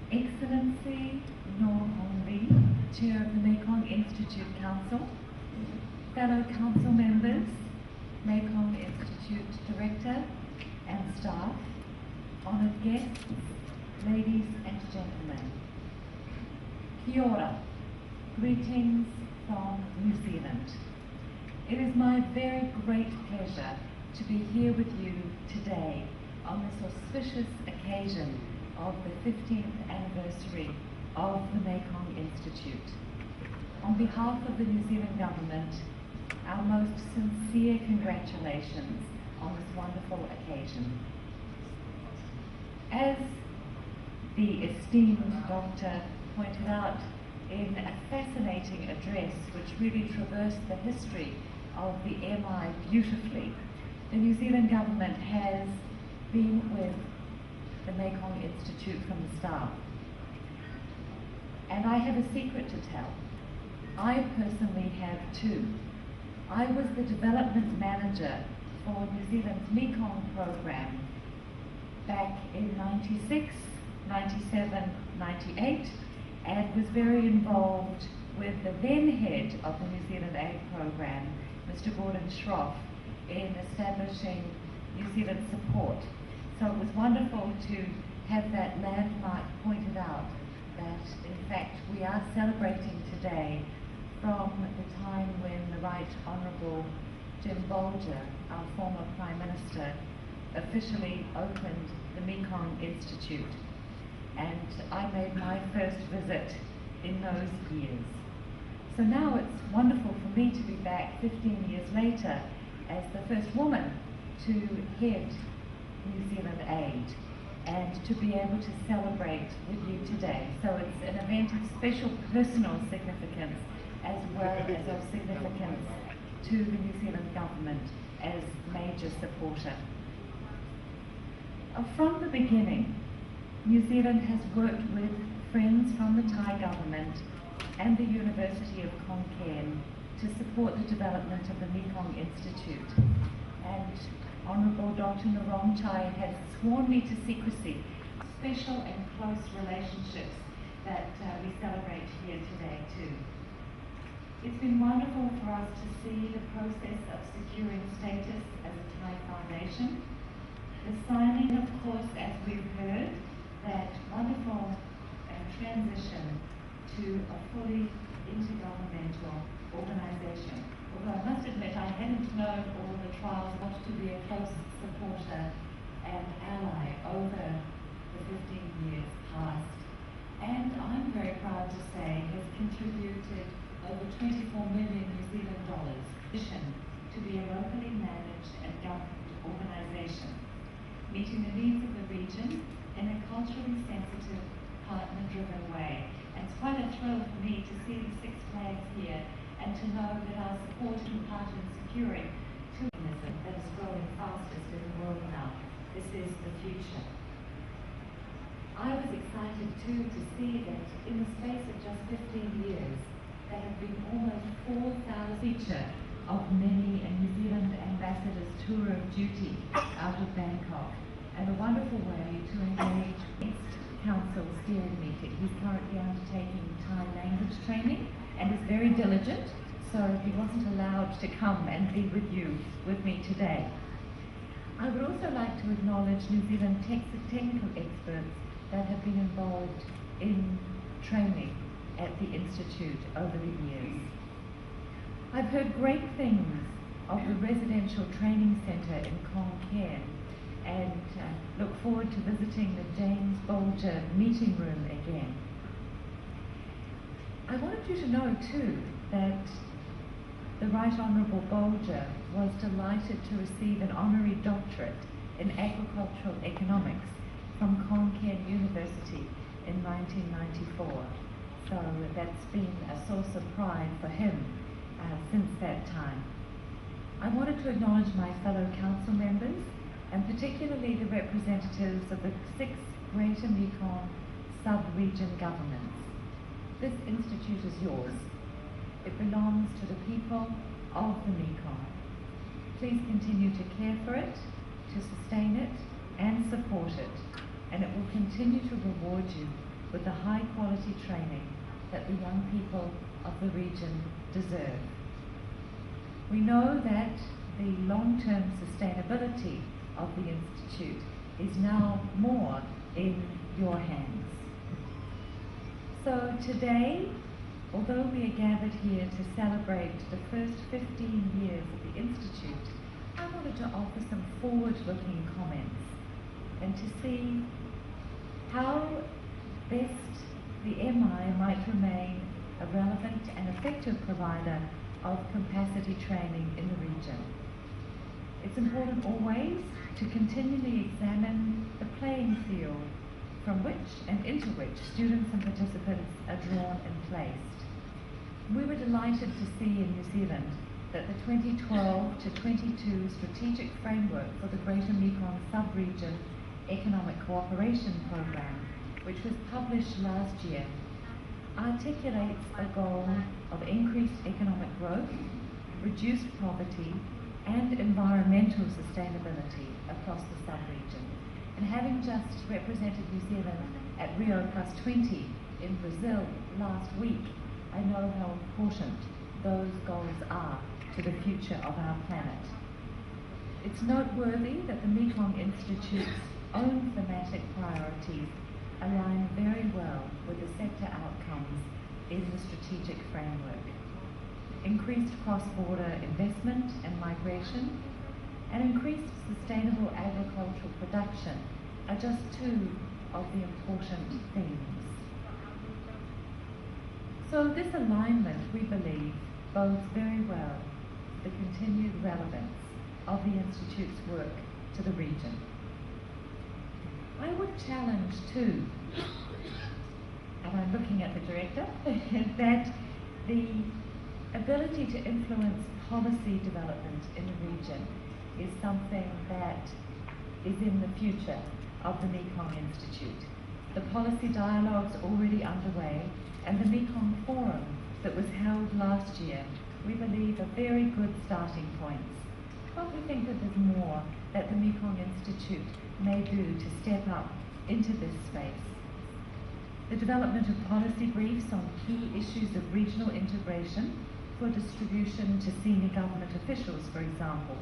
Excellency Noor Hongri, Chair of the Mekong Institute Council, fellow council members, Mekong Institute Director and staff, honoured guests, ladies and gentlemen. Kia ora. Greetings from New Zealand. It is my very great pleasure to be here with you today on this auspicious occasion of the 15th anniversary of the Mekong Institute. On behalf of the New Zealand Government, our most sincere congratulations on this wonderful occasion. As the esteemed doctor pointed out in a fascinating address which really traversed the history of the MI beautifully, the New Zealand Government has been with the Mekong Institute from the start. And I have a secret to tell. I personally have too. I was the development manager for New Zealand's Mekong program back in 96, 97, 98, and was very involved with the then head of the New Zealand Aid Program, Mr. Gordon Schroff, in establishing New Zealand support. So it was wonderful to have that landmark pointed out that in fact we are celebrating today from the time when the Right Honourable Jim Bolger, our former Prime Minister, officially opened the Mekong Institute. And I made my first visit in those years. So now it's wonderful for me to be back 15 years later as the first woman to head New Zealand Aid and to be able to celebrate with you today. So it's an event of special personal significance as well as of significance to the New Zealand Government as major supporter. From the beginning, New Zealand has worked with friends from the Thai government and the University of Khon Kaen to support the development of the Mekong Institute. And Honourable Dr. Narongchai has sworn me to secrecy, special and close relationships that we celebrate here today too. It's been wonderful for us to see the process of securing status as a Thai foundation. The signing, of course, as we've heard, that wonderful transition to a fully intergovernmental organisation. Although I must admit I hadn't known all the trials, I wanted to be a close supporter and ally over the 15 years past. And I'm very proud to say has contributed over 24 million New Zealand dollars to be a locally managed and governed organisation, meeting the needs of the region in a culturally sensitive, partner-driven way. And it's quite a thrill for me to see the 6 flags here and to know that our support and part in securing tourism that is growing fastest in the world now. This is the future. I was excited too to see that in the space of just 15 years, there have been almost 4,000 feature of many a New Zealand ambassador's tour of duty out of Bangkok, and a wonderful way to engage next council steering meeting. He's currently undertaking Thai language training and is very diligent, so he wasn't allowed to come and be with me today. I would also like to acknowledge New Zealand technical experts that have been involved in training at the Institute over the years. I've heard great things of the residential training centre in Khon Kaen and look forward to visiting the James Bolger meeting room again. I wanted you to know too that the Right Honourable Bolger was delighted to receive an honorary doctorate in agricultural economics from Khon Kaen University in 1994. So that's been a source of pride for him since that time. I wanted to acknowledge my fellow council members and particularly the representatives of the 6 Greater Mekong sub-region governments. This institute is yours. It belongs to the people of the Mekong. Please continue to care for it, to sustain it and support it, and it will continue to reward you with the high quality training that the young people of the region deserve. We know that the long-term sustainability of the Institute is now more in your hands. So today, although we are gathered here to celebrate the first 15 years of the Institute, I wanted to offer some forward-looking comments and to see how best the MI might remain a relevant and effective provider of capacity training in the region. It's important always to continually examine the playing field from which and into which students and participants are drawn and placed. We were delighted to see in New Zealand that the 2012 to 22 strategic framework for the Greater Mekong Sub-Region Economic Cooperation Program, which was published last year, articulates a goal of increased economic growth, reduced poverty, and environmental sustainability across the sub-region. And having just represented New Zealand at Rio+20 in Brazil last week, I know how important those goals are to the future of our planet. It's noteworthy that the Mekong Institute's own thematic priorities align very well with the sector outcomes in the strategic framework. Increased cross-border investment and migration, and increased sustainable agricultural production are just two of the important themes. So this alignment, we believe, bodes very well for the continued relevance of the Institute's work to the region. I would challenge too, and I'm looking at the director, that the ability to influence policy development in the region is something that is in the future of the Mekong Institute. The policy dialogue's already underway, and the Mekong Forum that was held last year, we believe, are very good starting points. But we think that there's more that the Mekong Institute may do to step up into this space. The development of policy briefs on key issues of regional integration for distribution to senior government officials, for example,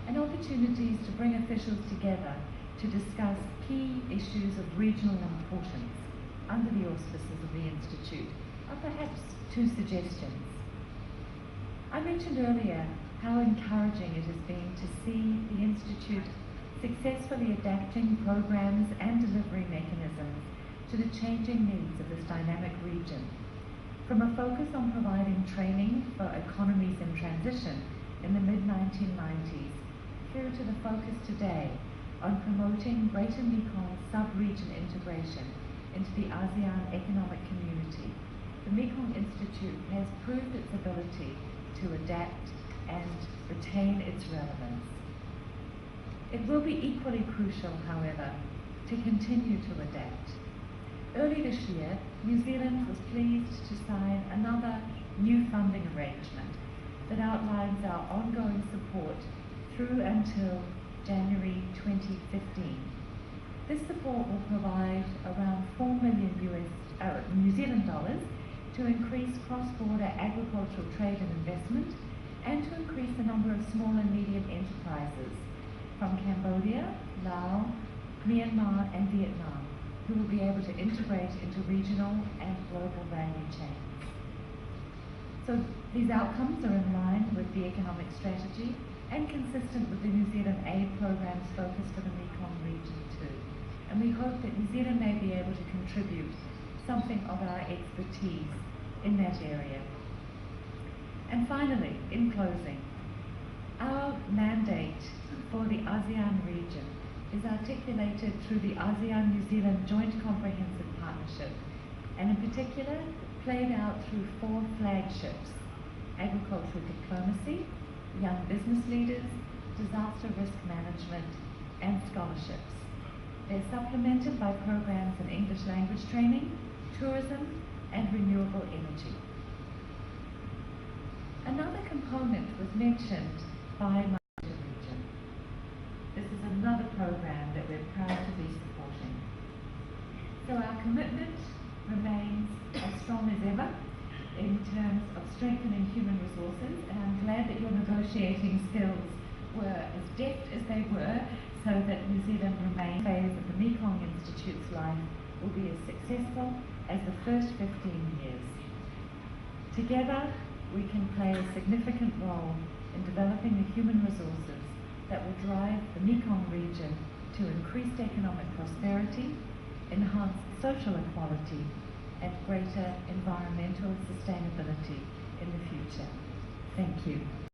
and opportunities to bring officials together to discuss key issues of regional importance under the auspices of the Institute are perhaps two suggestions. I mentioned earlier how encouraging it has been to see the Institute successfully adapting programs and delivery mechanisms to the changing needs of this dynamic region. From a focus on providing training for economies in transition in the mid-1990s, through to the focus today on promoting Greater Mekong sub-region integration into the ASEAN economic community, the Mekong Institute has proved its ability to adapt and retain its relevance. It will be equally crucial, however, to continue to adapt. Early this year, New Zealand was pleased to sign another new funding arrangement that outlines our ongoing support through until January 2015. This support will provide around $4 million New Zealand dollars to increase cross-border agricultural trade and investment, and to increase the number of small and medium enterprises from Cambodia, Laos, Myanmar and Vietnam, who will be able to integrate into regional and global value chains. So these outcomes are in line with the economic strategy and consistent with the New Zealand aid program's focus for the Mekong region too. And we hope that New Zealand may be able to contribute something of our expertise in that area. And finally, in closing, our mandate for the ASEAN region is articulated through the ASEAN-New Zealand Joint Comprehensive Partnership, and in particular played out through 4 flagships: agricultural diplomacy, young business leaders, disaster risk management, and scholarships. They're supplemented by programs in English language training, tourism, and renewable energy. Another component was mentioned by my region. This is another program that we're proud to be supporting. So our commitment remains as strong as ever in terms of strengthening human resources, and I'm glad that your negotiating skills were as deft as they were, so that New Zealand remains phase of the Mekong Institute's life will be as successful as the first 15 years. Together, we can play a significant role in developing the human resources that will drive the Mekong region to increased economic prosperity, enhanced social equality, and greater environmental sustainability in the future. Thank you.